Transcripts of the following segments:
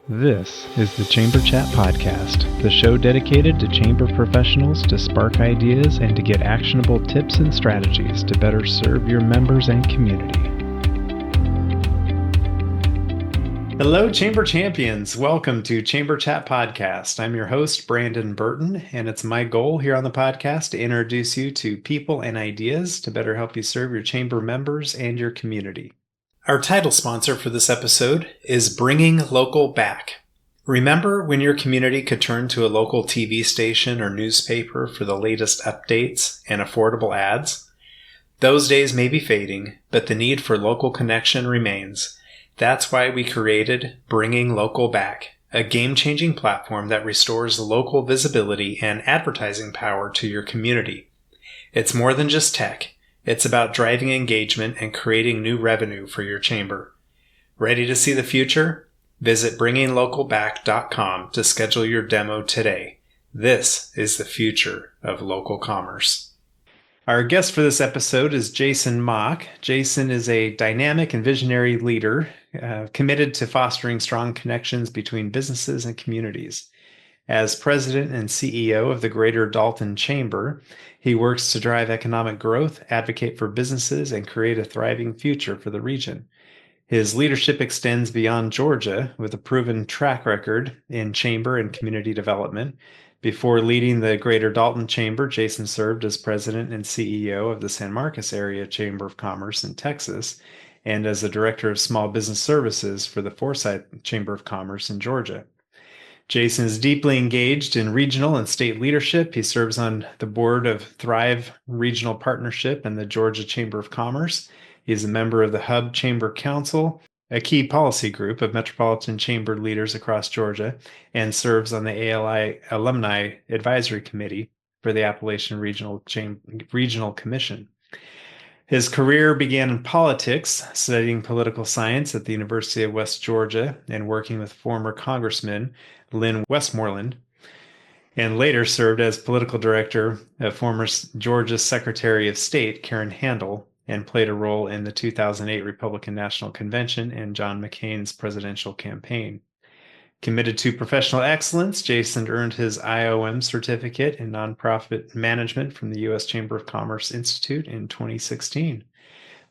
This is the Chamber Chat Podcast, the show dedicated to chamber professionals to spark ideas and to get actionable tips and strategies to better serve your members and community. Hello, Chamber Champions. Welcome to Chamber Chat Podcast. I'm your host, Brandon Burton, and it's my goal here on the podcast to introduce you to people and ideas to better help you serve your chamber members and your community. Our title sponsor for this episode is Bringing Local Back. Remember when your community could turn to a local TV station or newspaper for the latest updates and affordable ads? Those days may be fading, but the need for local connection remains. That's why we created Bringing Local Back, a game-changing platform that restores local visibility and advertising power to your community. It's more than just tech. It's about driving engagement and creating new revenue for your chamber. Ready to see the future? Visit bringinglocalback.com to schedule your demo today. This is the future of local commerce. Our guest for this episode is Jason Mock. Jason is a dynamic and visionary leader committed to fostering strong connections between businesses and communities. As president and CEO of the Greater Dalton Chamber, he works to drive economic growth, advocate for businesses, and create a thriving future for the region. His leadership extends beyond Georgia with a proven track record in chamber and community development. Before leading the Greater Dalton Chamber, Jason served as president and CEO of the San Marcos Area Chamber of Commerce in Texas and as the director of small business services for the Forsyth Chamber of Commerce in Georgia. Jason is deeply engaged in regional and state leadership. He serves on the board of Thrive Regional Partnership and the Georgia Chamber of Commerce. He is a member of the Hub Chamber Council, a key policy group of metropolitan chamber leaders across Georgia, and serves on the ALI Alumni Advisory Committee for the Appalachian Regional Commission. His career began in politics, studying political science at the University of West Georgia and working with former Congressman Lynn Westmoreland, and later served as political director of former Georgia Secretary of State Karen Handel, and played a role in the 2008 Republican National Convention and John McCain's presidential campaign. Committed to professional excellence, Jason earned his IOM certificate in nonprofit management from the U.S. Chamber of Commerce Institute in 2016.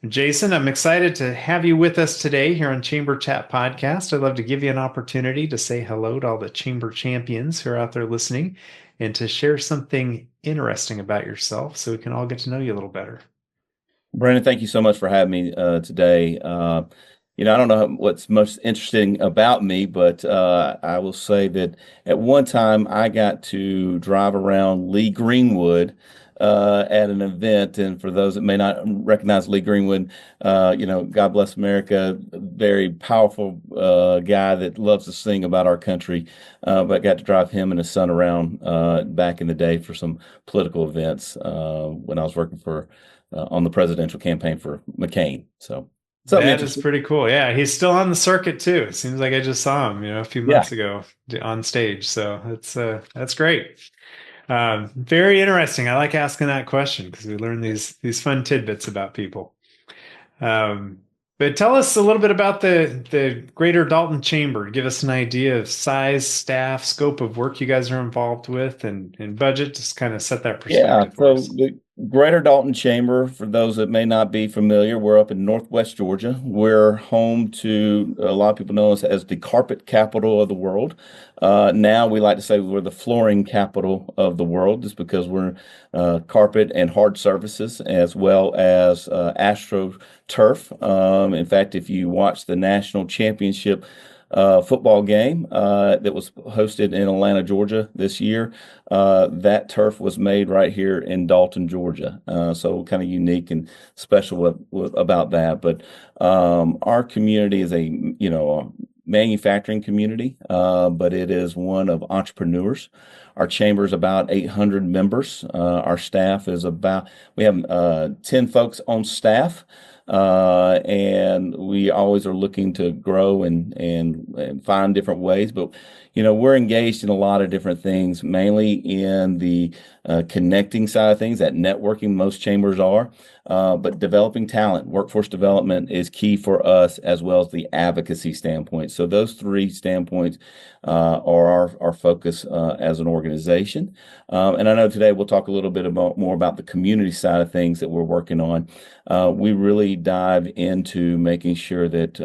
Jason, I'm excited to have you with us today here on Chamber Chat Podcast. I'd love to give you an opportunity to say hello to all the Chamber champions who are out there listening and to share something interesting about yourself so we can all get to know you a little better. Brandon, thank you so much for having me today. I don't know what's most interesting about me, but I will say that at one time I got to drive around Lee Greenwood at an event. And for those that may not recognize Lee Greenwood, God bless America, very powerful guy that loves to sing about our country, but got to drive him and his son around back in the day for some political events when I was working on the presidential campaign for McCain. So that is pretty cool. Yeah, he's still on the circuit too. It seems like I just saw him, a few months ago on stage. So that's great. Very interesting. I like asking that question because we learn these fun tidbits about people. But tell us a little bit about the Greater Dalton Chamber. Give us an idea of size, staff, scope of work you guys are involved with, and budget. Just kind of set that perspective for us. The Greater Dalton Chamber, for those that may not be familiar, we're up in Northwest Georgia. We're home to, a lot of people know us as the carpet capital of the world. Now we like to say we're the flooring capital of the world, just because we're carpet and hard surfaces, as well as AstroTurf. In fact, if you watch the national championship football game that was hosted in Atlanta, Georgia this year, that turf was made right here in Dalton, Georgia. So kind of unique and special about that. But our community is a manufacturing community, but it is one of entrepreneurs. Our chamber is about 800 members. Our staff is we have 10 folks on staff. and we always are looking to grow and find different ways. But we're engaged in a lot of different things, mainly in the connecting side of things, that networking most chambers are. But developing talent, workforce development is key for us, as well as the advocacy standpoint. So those three standpoints are our focus as an organization. And I know today we'll talk a little bit more about the community side of things that we're working on. We really dive into making sure that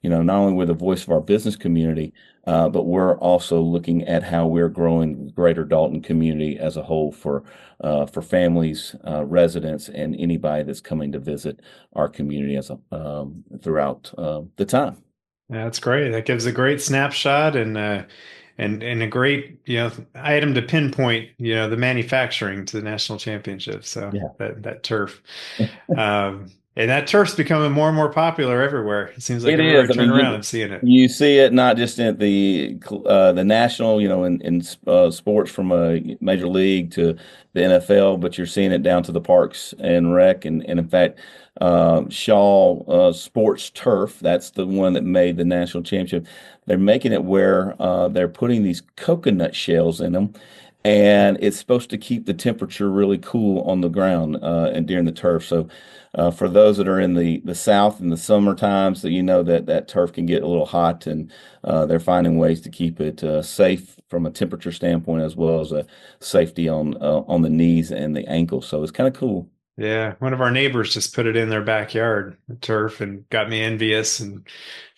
not only we're the voice of our business community, but we're also looking at how we're growing the Greater Dalton community as a whole for families, residents, and anybody that's coming to visit our community throughout the time. Yeah, that's great. That gives a great snapshot and a great item to pinpoint the manufacturing to the national championship. So Yeah. that turf. And that turf's becoming more and more popular everywhere. It seems like It everywhere is. I turn around, I'm seeing it. You see it not just at the national, in sports from a major league to the NFL, but you're seeing it down to the parks and rec. And in fact, Shaw Sports Turf, that's the one that made the national championship. They're making it where they're putting these coconut shells in them. And it's supposed to keep the temperature really cool on the ground and during the turf. So for those that are in the South in the summer times, that turf can get a little hot, and they're finding ways to keep it safe from a temperature standpoint, as well as a safety on the knees and the ankles. So it's kind of cool. Yeah, one of our neighbors just put it in their backyard, the turf, and got me envious. And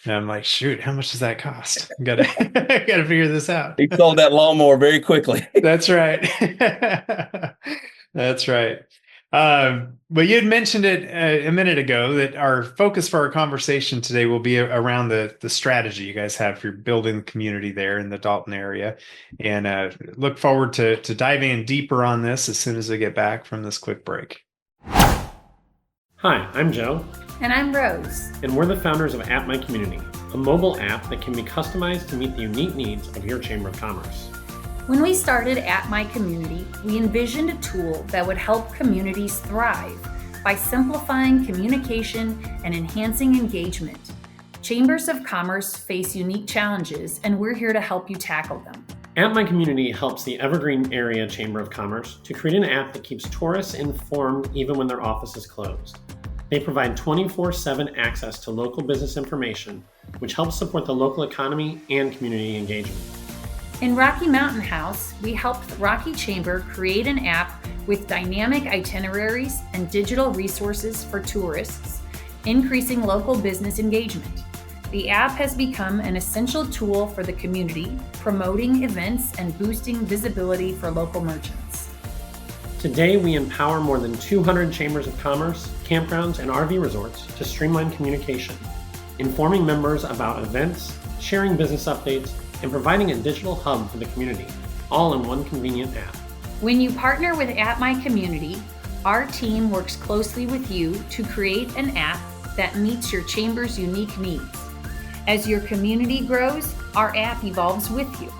I'm like, shoot, how much does that cost? Gotta figure this out. He sold that lawnmower very quickly. That's right. That's right. But you had mentioned it a minute ago that our focus for our conversation today will be around the strategy you guys have for building the community there in the Dalton area, and look forward to diving in deeper on this as soon as we get back from this quick break. Hi, I'm Joe. And I'm Rose. And we're the founders of At My Community, a mobile app that can be customized to meet the unique needs of your Chamber of Commerce. When we started At My Community, we envisioned a tool that would help communities thrive by simplifying communication and enhancing engagement. Chambers of Commerce face unique challenges, and we're here to help you tackle them. At My Community helps the Evergreen Area Chamber of Commerce to create an app that keeps tourists informed even when their office is closed. They provide 24/7 access to local business information, which helps support the local economy and community engagement. In Rocky Mountain House, we helped the Rocky Chamber create an app with dynamic itineraries and digital resources for tourists, increasing local business engagement. The app has become an essential tool for the community, promoting events and boosting visibility for local merchants. Today, we empower more than 200 chambers of commerce, campgrounds, and RV resorts to streamline communication, informing members about events, sharing business updates, and providing a digital hub for the community, all in one convenient app. When you partner with At My Community, our team works closely with you to create an app that meets your chamber's unique needs. As your community grows, our app evolves with you.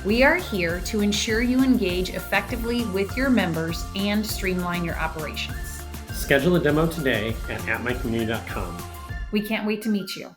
We are here to ensure you engage effectively with your members and streamline your operations. Schedule a demo today at atmycommunity.com. We can't wait to meet you.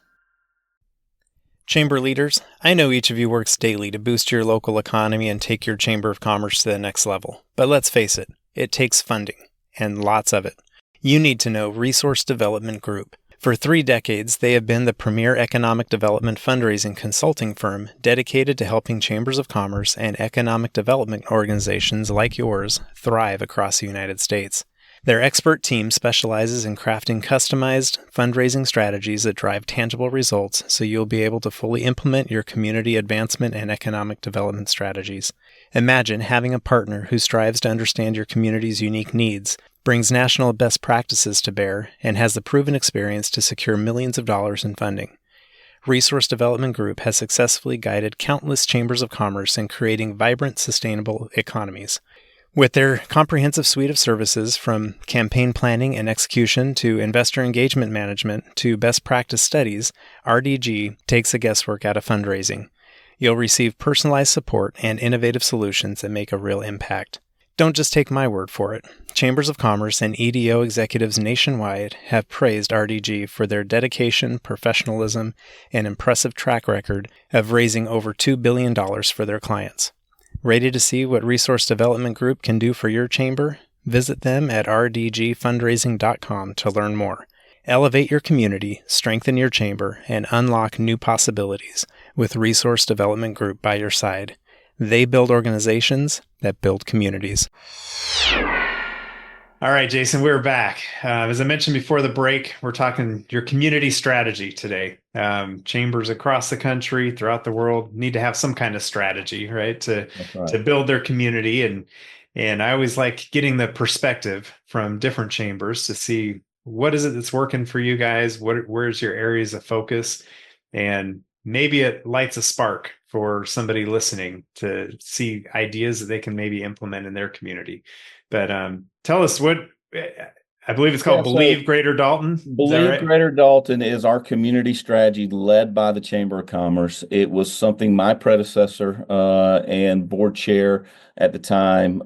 Chamber leaders, I know each of you works daily to boost your local economy and take your Chamber of Commerce to the next level. But let's face it takes funding, and lots of it. You need to know Resource Development Group. For 3 decades, they have been the premier economic development fundraising consulting firm dedicated to helping chambers of commerce and economic development organizations like yours thrive across the United States. Their expert team specializes in crafting customized fundraising strategies that drive tangible results so you'll be able to fully implement your community advancement and economic development strategies. Imagine having a partner who strives to understand your community's unique needs, brings national best practices to bear, and has the proven experience to secure millions of dollars in funding. Resource Development Group has successfully guided countless chambers of commerce in creating vibrant, sustainable economies. With their comprehensive suite of services, from campaign planning and execution to investor engagement management to best practice studies, RDG takes the guesswork out of fundraising. You'll receive personalized support and innovative solutions that make a real impact. Don't just take my word for it. Chambers of Commerce and EDO executives nationwide have praised RDG for their dedication, professionalism, and impressive track record of raising over $2 billion for their clients. Ready to see what Resource Development Group can do for your chamber? Visit them at rdgfundraising.com to learn more. Elevate your community, strengthen your chamber, and unlock new possibilities with Resource Development Group by your side. They build organizations that build communities. All right, Jason, we're back. As I mentioned before the break, we're talking your community strategy today. Chambers across the country, throughout the world, need to have some kind of strategy, right, to build their community. And I always like getting the perspective from different chambers to see what is it that's working for you guys, where's your areas of focus, and maybe it lights a spark for somebody listening to see ideas that they can maybe implement in their community. But tell us what, I believe it's called Believe Greater Dalton. Believe right? Greater Dalton is our community strategy led by the Chamber of Commerce. It was something my predecessor and board chair at the time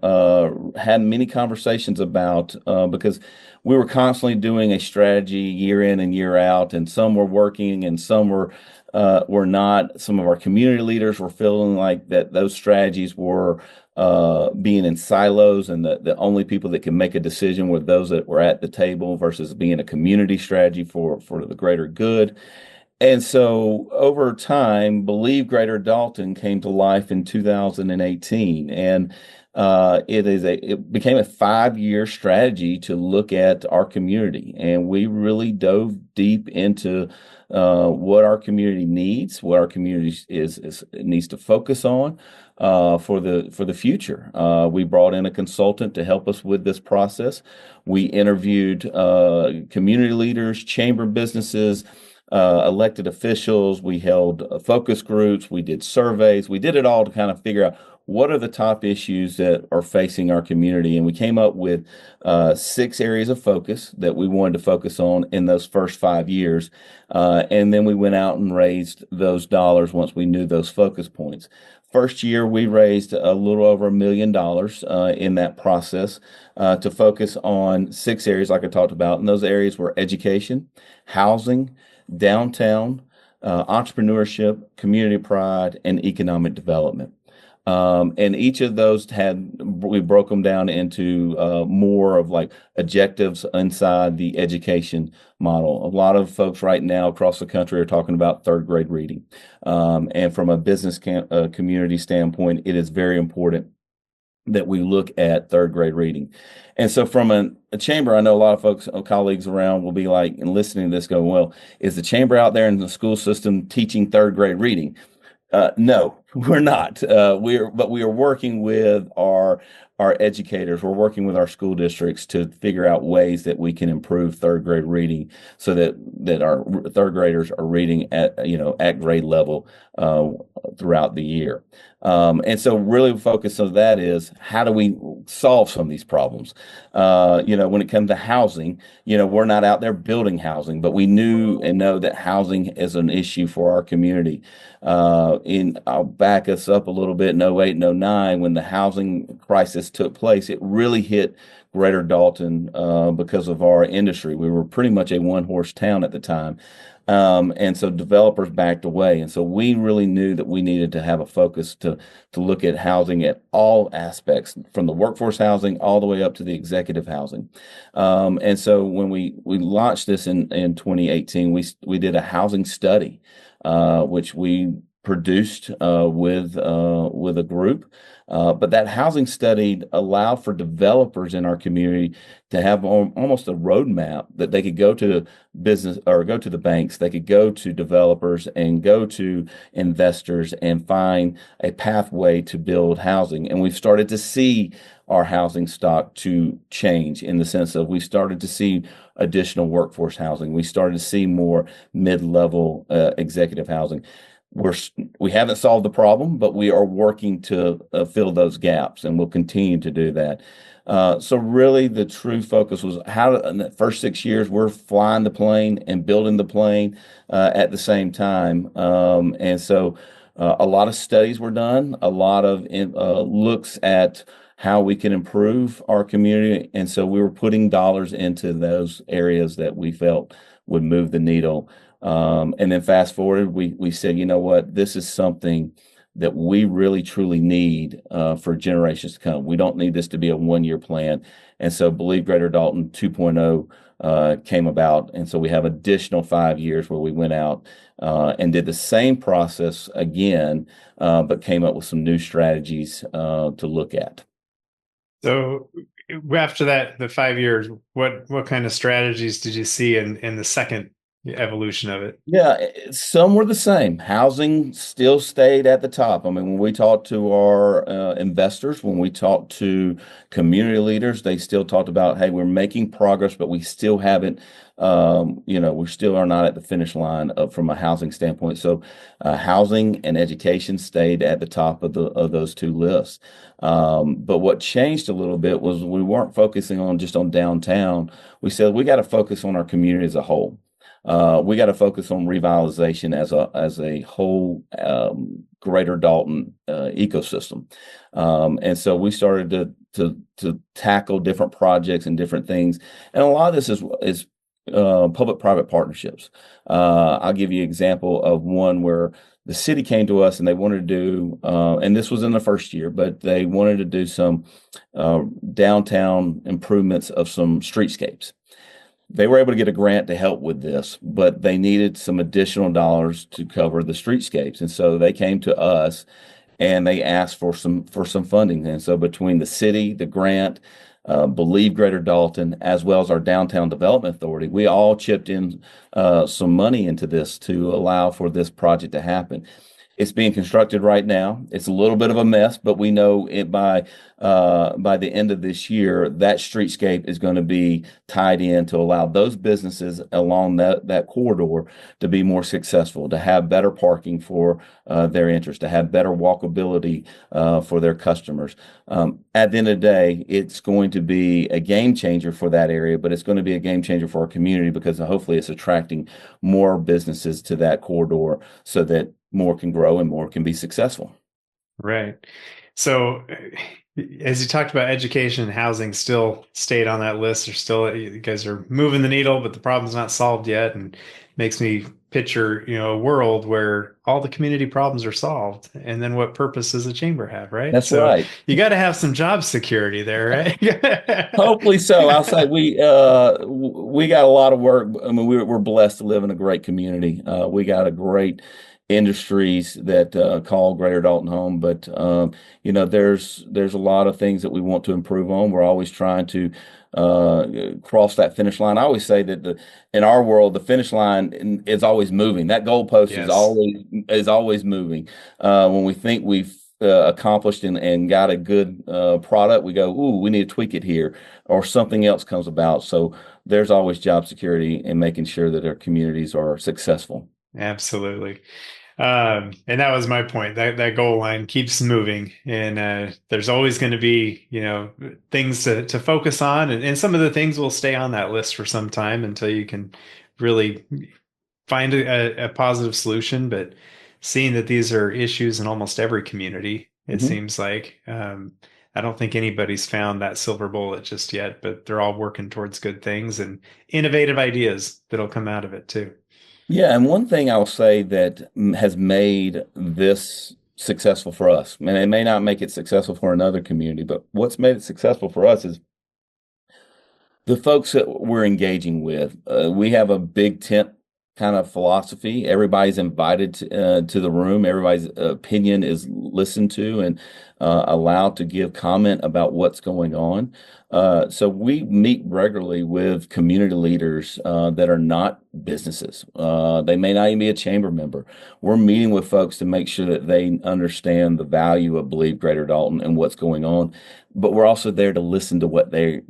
had many conversations about because we were constantly doing a strategy year in and year out, and some were working and some were not. Some of our community leaders were feeling like that those strategies were being in silos, and the only people that can make a decision were those that were at the table versus being a community strategy for the greater good. And so over time, Believe Greater Dalton came to life in 2018. And it became a 5-year strategy to look at our community. And we really dove deep into what our community needs, what our community needs to focus on for the future. We brought in a consultant to help us with this process. We interviewed community leaders, chamber businesses, elected officials. We held focus groups. We did surveys. We did it all to kind of figure out what are the top issues that are facing our community. And we came up with 6 areas of focus that we wanted to focus on in those first 5 years. And then we went out and raised those dollars once we knew those focus points. First year, we raised a little over $1 million in that process to focus on 6 areas like I talked about. And those areas were education, housing, downtown, entrepreneurship, community pride, and economic development. And each of those we broke them down into more of like objectives inside the education model. A lot of folks right now across the country are talking about 3rd grade reading. And from a business community standpoint, it is very important that we look at 3rd grade reading. And so from a chamber, I know a lot of folks, colleagues around will be like, and listening to this going, well, is the chamber out there in the school system teaching 3rd grade reading? No, we're not. But we are working with our educators. We're working with our school districts to figure out ways that we can improve 3rd grade reading so that our 3rd graders are reading at grade level throughout the year. And so really focus on that is how do we solve some of these problems? When it comes to housing, we're not out there building housing, but we knew and know that housing is an issue for our community. I'll back us up a little bit in 08 and 09 when the housing crisis took place. It really hit Greater Dalton because of our industry. We were pretty much a one-horse town at the time. And so developers backed away. And so we really knew that we needed to have a focus to look at housing at all aspects, from the workforce housing all the way up to the executive housing. And so when we launched this in 2018, we did a housing study, which we produced with a group. But that housing study allowed for developers in our community to have almost a roadmap that they could go to business or go to the banks, they could go to developers and go to investors and find a pathway to build housing. And we've started to see our housing stock to change in the sense of we started to see additional workforce housing. We started to see more mid-level executive housing. We haven't solved the problem, but we are working to fill those gaps, and we'll continue to do that. So really the true focus was in the first 6 years, we're flying the plane and building the plane at the same time. And so a lot of studies were done, a lot of looks at how we can improve our community. And so we were putting dollars into those areas that we felt would move the needle. And then fast forward, we said, you know what, this is something that we really truly need for generations to come. We don't need this to be a one-year plan. And so Believe Greater Dalton 2.0 came about. And so we have additional 5 years where we went out and did the same process again, but came up with some new strategies to look at. So after that, the 5 years, what kind of strategies did you see in the second evolution of it? Yeah, some were the same. Housing still stayed at the top. I mean, when we talked to our investors, when we talked to community leaders, they still talked about, hey, we're making progress, but we still haven't, we still are not at the finish line from a housing standpoint. So housing and education stayed at the top of those two lists. But what changed a little bit was we weren't focusing on just on downtown. We said we got to focus on our community as a whole. We got to focus on revitalization as a whole Greater Dalton ecosystem, and so we started to tackle different projects and different things, and a lot of this is public-private partnerships. I'll give you an example of one where the city came to us and they wanted to do, and this was in the first year, but they wanted to do some downtown improvements of some streetscapes. They were able to get a grant to help with this, but they needed some additional dollars to cover the streetscapes. And so they came to us and they asked for some funding. And so between the city, the grant, Believe Greater Dalton, as well as our Downtown Development Authority, we all chipped in some money into this to allow for this project to happen. It's being constructed right now. It's a little bit of a mess, but we know it by the end of this year, that streetscape is going to be tied in to allow those businesses along that corridor to be more successful, to have better parking for their interest, to have better walkability for their customers. At the end of the day, it's going to be a game changer for that area, but it's going to be a game changer for our community because hopefully it's attracting more businesses to that corridor so that more can grow and more can be successful. Right. So as you talked about, education and housing still stayed on that list. You guys are moving the needle, but the problem's not solved yet. And it makes me picture, a world where all the community problems are solved. And then what purpose does the chamber have, right? That's right. You got to have some job security there, right? Hopefully so. I'll say we got a lot of work. I mean, we're blessed to live in a great community. We got a great industries that call Greater Dalton home, but there's a lot of things that we want to improve on. We're always trying to cross that finish line. I always say that in our world, the finish line is always moving. That goalpost is always moving. When we think we've accomplished and got a good product, we go, ooh, we need to tweak it here, or something else comes about. So there's always job security and making sure that our communities are successful. Absolutely. And that was my point. That goal line keeps moving, and there's always going to be, things to focus on, and some of the things will stay on that list for some time until you can really find a positive solution. But seeing that these are issues in almost every community, it seems like I don't think anybody's found that silver bullet just yet, but they're all working towards good things and innovative ideas that'll come out of it too. Yeah, and one thing I'll say that has made this successful for us, and it may not make it successful for another community, but what's made it successful for us is the folks that we're engaging with. We have a big tent kind of philosophy. Everybody's invited to the room. Everybody's opinion is listened to and allowed to give comment about what's going on. So we meet regularly with community leaders that are not businesses. They may not even be a chamber member. We're meeting with folks to make sure that they understand the value of Believe Greater Dalton and what's going on. But we're also there to listen to what their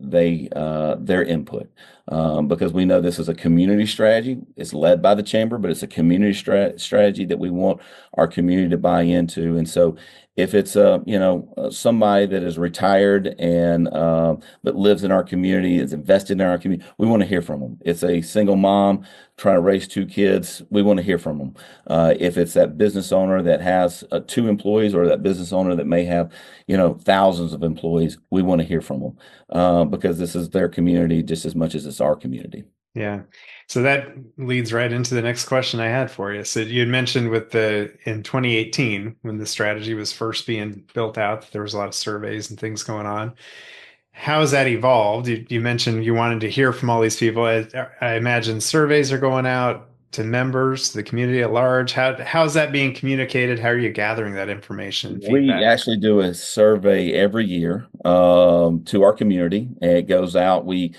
input, because we know this is a community strategy. It's led by the chamber, but it's a community strategy that we want our community to buy into. And so If it's somebody that is retired and but lives in our community, is invested in our community, we want to hear from them. It's a single mom trying to raise two kids, we want to hear from them. If it's that business owner that has two employees, or that business owner that may have thousands of employees, we want to hear from them because this is their community just as much as it's our community. Yeah. So that leads right into the next question I had for you. So you had mentioned in 2018, when the strategy was first being built out, there was a lot of surveys and things going on. How has that evolved? You mentioned you wanted to hear from all these people. I imagine surveys are going out to members, the community at large. How is that being communicated? How are you gathering that information and We feedback? actually do a survey every year to our community, and it goes out. We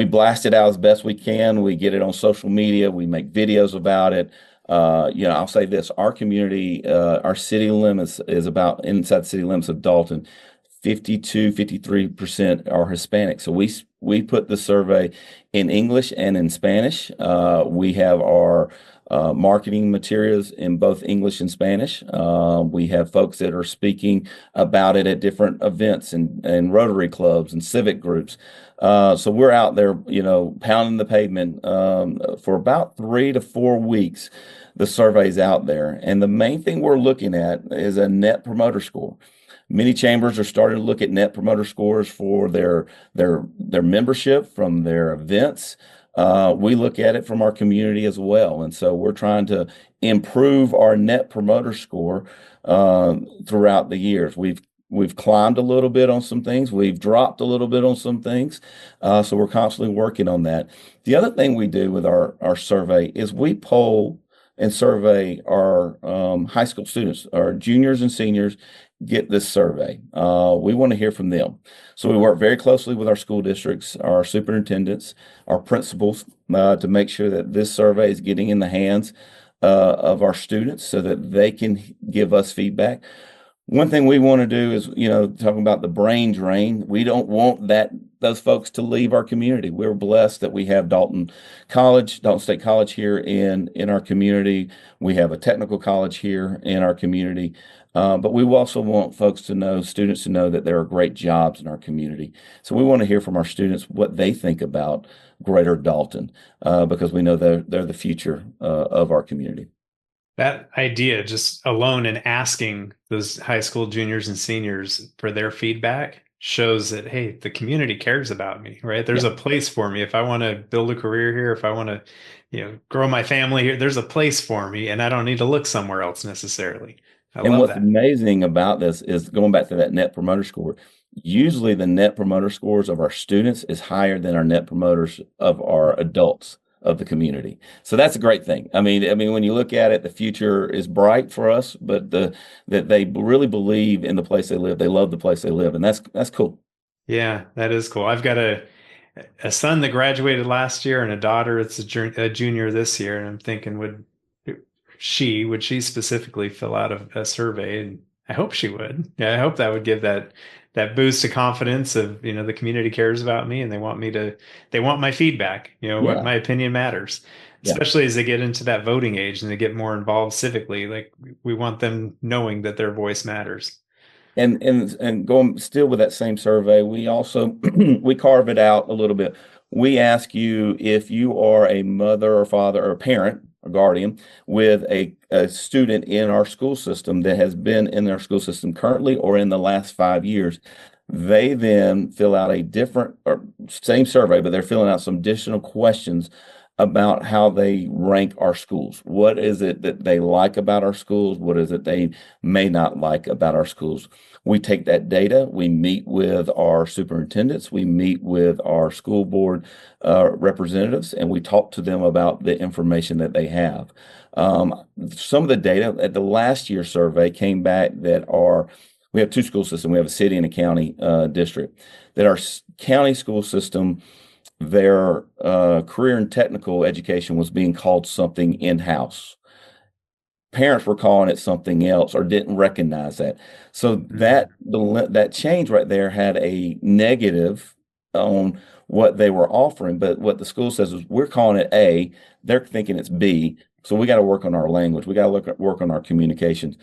blast it out as best we can. We get it on social media. We make videos about it. I'll say this: our community, our city limits is about inside city limits of Dalton. 53% are Hispanic. So we put the survey in English and in Spanish. We have our marketing materials in both English and Spanish. We have folks that are speaking about it at different events and Rotary clubs and civic groups. So we're out there, pounding the pavement for about 3 to 4 weeks. The survey's out there. And the main thing we're looking at is a net promoter score. Many chambers are starting to look at net promoter scores for their membership from their events. We look at it from our community as well, and so we're trying to improve our net promoter score throughout the years. We've climbed a little bit on some things. We've dropped a little bit on some things. So we're constantly working on that. The other thing we do with our survey is we poll and survey our high school students, our juniors and seniors get this survey. We want to hear from them. So we work very closely with our school districts, our superintendents, our principals to make sure that this survey is getting in the hands of our students so that they can give us feedback. One thing we want to do is, talking about the brain drain, we don't want those folks to leave our community. We're blessed that we have Dalton State College here in our community. We have a technical college here in our community. But we also want students to know that there are great jobs in our community. So we want to hear from our students what they think about Greater Dalton, because we know they're the future of our community. That idea, just alone and asking those high school juniors and seniors for their feedback, shows that, hey, the community cares about me, right? There's a place for me. If I want to build a career here, if I want to, grow my family here, there's a place for me, and I don't need to look somewhere else necessarily. I love What's that. amazing about this is going back to that net promoter score. Usually the net promoter scores of our students is higher than our net promoters of our adults of the community. So that's a great thing. I mean, when you look at it, the future is bright for us, but that they really believe in the place they live. They love the place they live, and that's cool. Yeah, that is cool. I've got a son that graduated last year and a daughter that's a junior this year, and I'm thinking, would she specifically fill out a survey? And I hope she would. Yeah, I hope that would give that boost of confidence of, the community cares about me and they want my feedback, what my opinion matters, especially as they get into that voting age and they get more involved civically. Like, we want them knowing that their voice matters. And going still with that same survey, we also we carve it out a little bit. We ask you if you are a mother or father or a parent or guardian with a student in our school system that has been in our school system currently or in the last 5 years. They then fill out a different or same survey, but they're filling out some additional questions about how they rank our schools. What is it that they like about our schools? What is it they may not like about our schools? We take that data, we meet with our superintendents, we meet with our school board representatives, and we talk to them about the information that they have. Some of the data at the last year's survey came back that we have two school systems. We have a city and a county district. That our county school system, their career and technical education was being called something in-house. Parents were calling it something else or didn't recognize that. So that change right there had a negative on what they were offering. But what the school says is, we're calling it A, they're thinking it's B. So we got to work on our language. We got to work on our communications.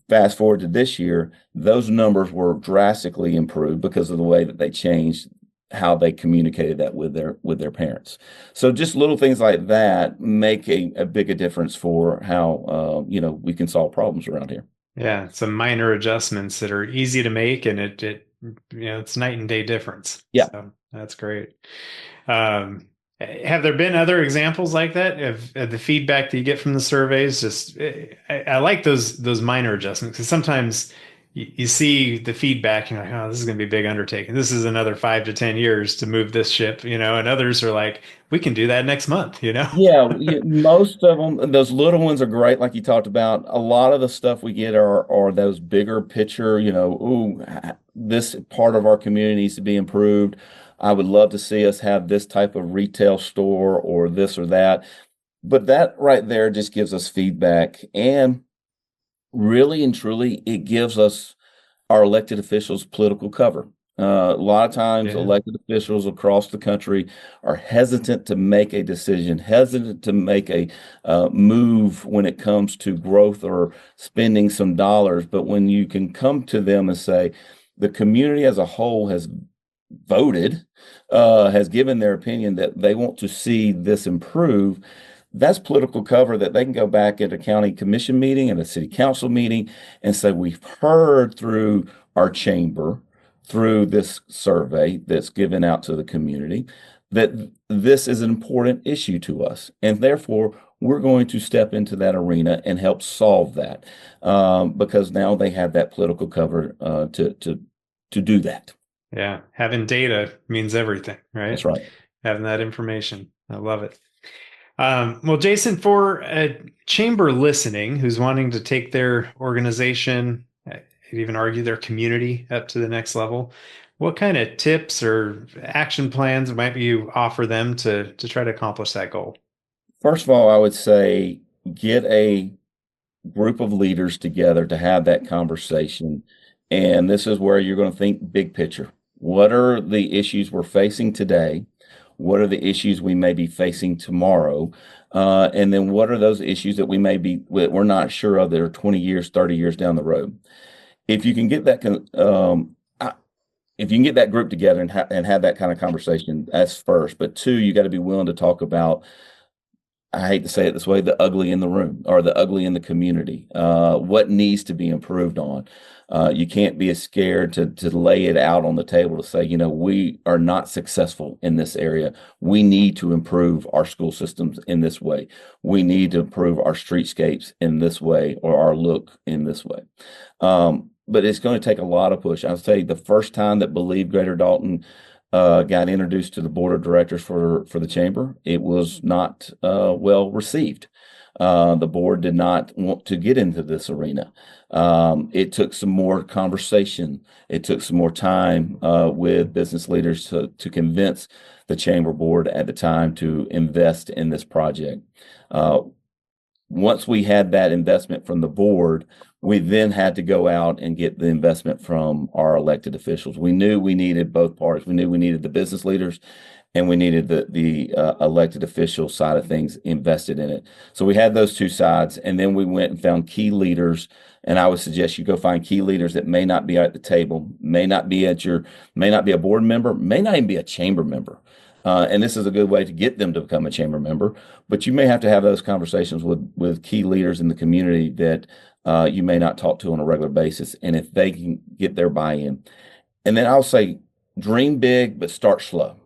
Fast forward to this year, those numbers were drastically improved because of the way that they changed how they communicated that with their parents. So just little things like that make a bigger difference for how we can solve problems around here. Yeah, some minor adjustments that are easy to make, and it's night and day difference. Yeah. So that's great. Have there been other examples like that of the feedback that you get from the surveys? Just I like those minor adjustments, because sometimes you see the feedback and you're like, oh, this is going to be a big undertaking. This is another 5 to 10 years to move this ship, and others are like, we can do that next month. Yeah, most of them, those little ones are great, like you talked about. A lot of the stuff we get are those bigger picture, ooh, this part of our community needs to be improved. I would love to see us have this type of retail store or this or that. But that right there just gives us feedback. And really and truly, it gives us, our elected officials, political cover. A lot of times, elected officials across the country are hesitant to make a decision, hesitant to make a move when it comes to growth or spending some dollars. But when you can come to them and say, the community as a whole has voted, has given their opinion that they want to see this improve, that's political cover that they can go back at a county commission meeting and a city council meeting and say, we've heard through our chamber, through this survey that's given out to the community, that this is an important issue to us. And therefore, we're going to step into that arena and help solve that, because now they have that political cover to do that. Yeah. Having data means everything, right? That's right. Having that information. I love it. Well, Jason, for a chamber listening who's wanting to take their organization, I'd even argue their community up to the next level, what kind of tips or action plans might you offer them to try to accomplish that goal? First of all, I would say get a group of leaders together to have that conversation. And this is where you're going to think big picture. What are the issues we're facing today? What are the issues we may be facing tomorrow? And then what are those issues that we're not sure of that are 20 years, 30 years down the road? If you can get that, if you can get that group together and have that kind of conversation, that's first. But two, you got to be willing to talk about, I hate to say it this way, the ugly in the room or the ugly in the community. What needs to be improved on? You can't be as scared to lay it out on the table to say, we are not successful in this area. We need to improve our school systems in this way. We need to improve our streetscapes in this way, or our look in this way. But it's going to take a lot of push. I'll say the first time that Believe Greater Dalton got introduced to the board of directors for the chamber, it was not well received. The board did not want to get into this arena. It took some more conversation. It took some more time with business leaders to convince the chamber board at the time to invest in this project. Once we had that investment from the board, we then had to go out and get the investment from our elected officials. We knew we needed both parties. We knew we needed the business leaders, and we needed the elected official side of things invested in it. So we had those two sides, and then we went and found key leaders. And I would suggest you go find key leaders that may not be at the table, may not be a board member, may not even be a chamber member. And this is a good way to get them to become a chamber member. But you may have to have those conversations with key leaders in the community that you may not talk to on a regular basis. And if they can get their buy-in. And then I'll say, dream big, but start slow.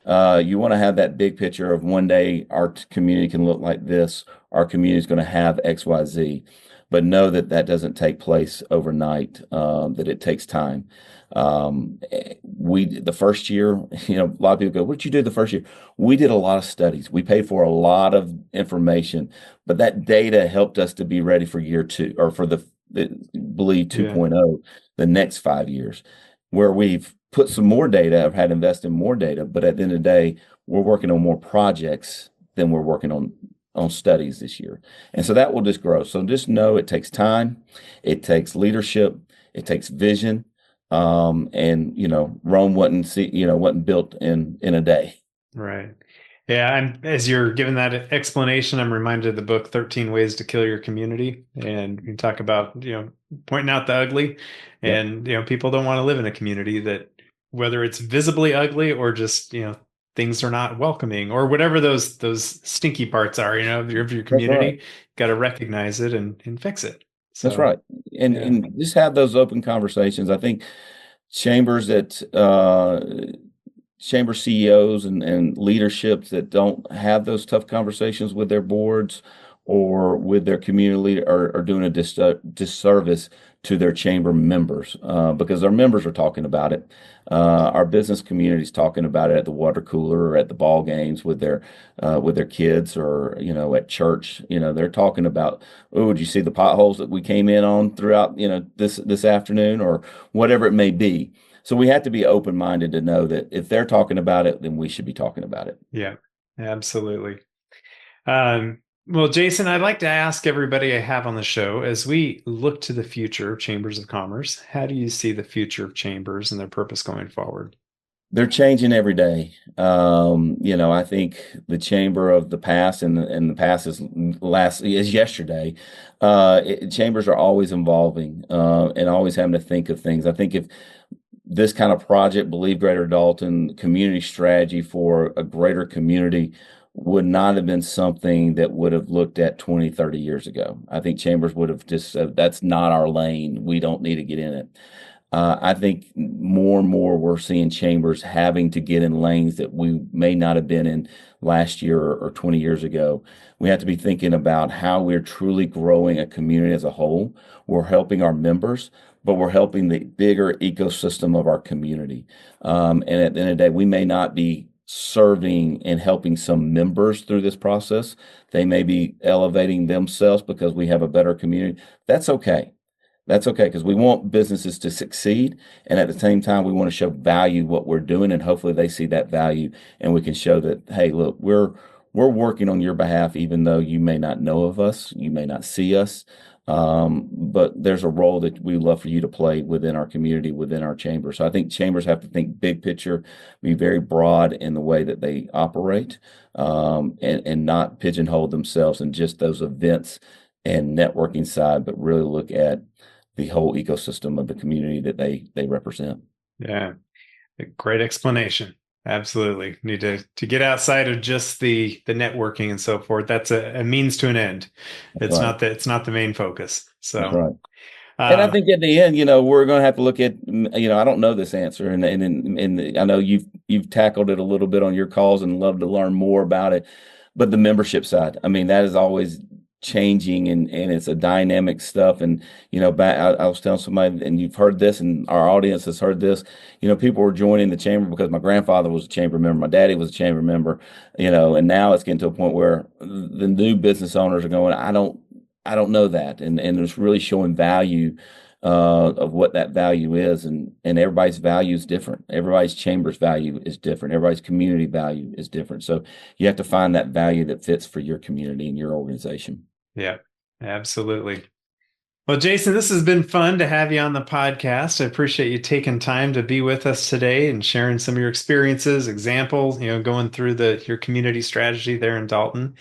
You want to have that big picture of one day our community can look like this. Our community is going to have X, Y, Z. But know that doesn't take place overnight, that it takes time. The first year, a lot of people go, what did you do the first year? We did a lot of studies. We paid for a lot of information, but that data helped us to be ready for year two, or for the Believe 2.0, the next 5 years, where we've put some more data, have had invested in more data, but at the end of the day, we're working on more projects than we're working on studies this year. And so that will just grow. So just know it takes time, it takes leadership, it takes vision. And Rome wasn't built in a day. Right. Yeah, as you're giving that explanation, I'm reminded of the book 13 Ways to Kill Your Community. And you talk about, pointing out the ugly. Yep. And, people don't want to live in a community that, whether it's visibly ugly or just, things are not welcoming or whatever those stinky parts are, of your That's community, right. got to recognize it and fix it. That's So, right. And yeah. and just have those open conversations. I think chambers that chamber CEOs and leaderships that don't have those tough conversations with their boards or with their community are doing a disservice to their chamber members because their members are talking about it. Our business community is talking about it at the water cooler or at the ball games with their kids or at church. They're talking about, oh, did you see the potholes that we came in on throughout this afternoon or whatever it may be. So we have to be open-minded to know that if they're talking about it, then we should be talking about it. Yeah, absolutely. Well, Jason, I'd like to ask everybody I have on the show, as we look to the future of chambers of commerce, how do you see the future of chambers and their purpose going forward? They're changing every day. I think the chamber of the past and the past is yesterday. Chambers are always evolving and always having to think of things. I think if this kind of project, Believe Greater Dalton, community strategy for a greater community would not have been something that would have looked at 20, 30 years ago. I think chambers would have just said, that's not our lane. We don't need to get in it. I think more and more we're seeing chambers having to get in lanes that we may not have been in last year or 20 years ago. We have to be thinking about how we're truly growing a community as a whole. We're helping our members, but we're helping the bigger ecosystem of our community. And at the end of the day, we may not be serving and helping some members through this process. They may be elevating themselves because we have a better community. That's okay. That's okay, because we want businesses to succeed. And at the same time, we want to show value what we're doing. And hopefully they see that value and we can show that, hey, look, we're working on your behalf, even though you may not know of us, you may not see us. But there's a role that we love for you to play within our community, within our chamber. So I think chambers have to think big picture, be very broad in the way that they operate, and not pigeonhole themselves in just those events and networking side, but really look at the whole ecosystem of the community that they represent. Yeah, a great explanation. Absolutely. Need to get outside of just the networking and so forth. That's a means to an end. That's right. It's not the main focus. So, that's right. And I think at the end, we're going to have to look at, I don't know this answer, and I know you've tackled it a little bit on your calls and love to learn more about it. But the membership side, I mean, that is always changing and it's a dynamic stuff. And, I was telling somebody, and you've heard this and our audience has heard this, people were joining the chamber because my grandfather was a chamber member, my daddy was a chamber member, and now it's getting to a point where the new business owners are going, I don't know that. And it's really showing value of what that value is. And everybody's value is different. Everybody's chamber's value is different. Everybody's community value is different. So you have to find that value that fits for your community and your organization. Yeah, absolutely. Well, Jason, this has been fun to have you on the podcast. I appreciate you taking time to be with us today and sharing some of your experiences, examples, going through your community strategy there in Dalton.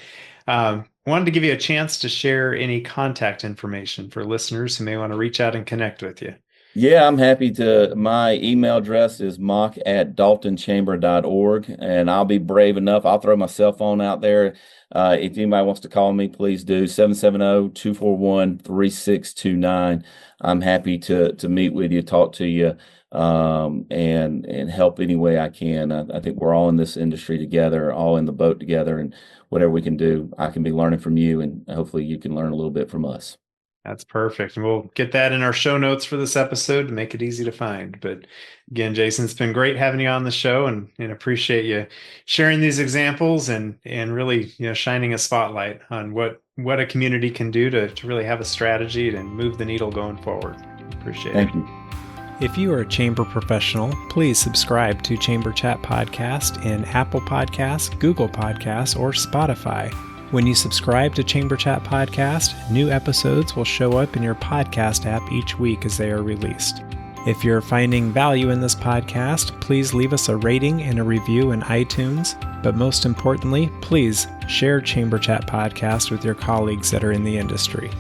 Wanted to give you a chance to share any contact information for listeners who may want to reach out and connect with you. Yeah, I'm happy to. My email address is mock@daltonchamber.org, and I'll be brave enough. I'll throw my cell phone out there. If anybody wants to call me, please do 770-241-3629. I'm happy to meet with you, talk to you, and help any way I can. I think we're all in this industry together, all in the boat together, and whatever we can do, I can be learning from you, and hopefully you can learn a little bit from us. That's perfect. And we'll get that in our show notes for this episode to make it easy to find. But again, Jason, it's been great having you on the show and appreciate you sharing these examples and really, shining a spotlight on what a community can do to really have a strategy and move the needle going forward. Appreciate it. Thank you. If you are a chamber professional, please subscribe to Chamber Chat Podcast in Apple Podcasts, Google Podcasts, or Spotify. When you subscribe to Chamber Chat Podcast, new episodes will show up in your podcast app each week as they are released. If you're finding value in this podcast, please leave us a rating and a review in iTunes. But most importantly, please share Chamber Chat Podcast with your colleagues that are in the industry.